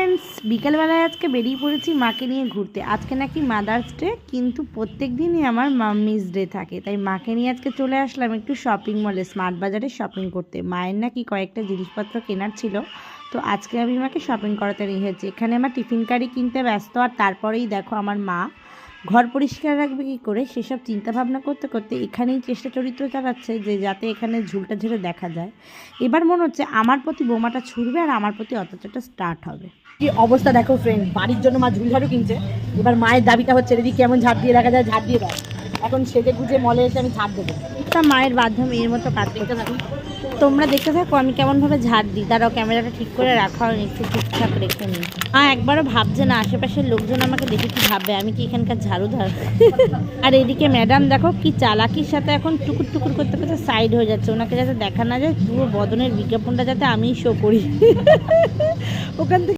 Friends, বিকেলবেলায় আজকে বেরিয়ে পড়েছি মাকে নিয়ে ঘুরতে। আজকে নাকি মাদার্স ডে, কিন্তু প্রত্যেক দিনই আমার মাম্মিস ডে থাকে, তাই মাকে নিয়ে আজকে চলে আসলাম একটু শপিং মলে, স্মার্ট বাজারে শপিং করতে। মায়ের নাকি কয়েকটা জিনিসপত্র কেনার ছিল, তো আজকে আমি মাকে শপিং করাতে নিয়ে এসেছি। এখানে আমার টিফিন কারি কিনতে ব্যস্ত, আর তারপরেই দেখো আমার মা ঘর পরিষ্কার রাখবে কী করে সেসব চিন্তাভাবনা করতে করতে এখানেই চেষ্টা চরিত্র চালাচ্ছে যে যাতে এখানে ঝুলটা ঝুলে দেখা যায়। এবার মনে হচ্ছে আমার প্রতি বোমাটা ছুড়বে আর আমার প্রতি অত্যাচারটা স্টার্ট হবে। কি অবস্থা দেখো ফ্রেন্ড, বাড়ির জন্য মা ঝুল ঝাড়ু কিনছে। এবার মায়ের দাবিটা হচ্ছে দিদি কেমন ঝাড় দিয়ে রাখা যায়, ঝাড় দিয়ে দাও। এখন সেজে গুজে মলে এসে আমি ঝাড় দেবো। তা মায়ের বাধ্য মেয়ের মতো কাজ করতে থাকো, তোমরা দেখতে থাকো আমি কেমনভাবে ঝাড় দিই। তারাও ক্যামেরাটা ঠিক করে রাখা হয়, একটু ঠিকঠাক রেখে নিই। একবারও ভাবছে না আশেপাশের লোকজন আমাকে দেখে কি ভাববে, আমি কি এখানকার ঝাড়ুধার। আর এদিকে ম্যাডাম দেখো কি চালাকির সাথে এখন টুকুর টুকুর করতে করতে সাইড হয়ে যাচ্ছে, ওনাকে যাতে দেখা না যায় পুরো বদনের বিজ্ঞাপনটা যাতে আমিই শো করি ওখান থেকে।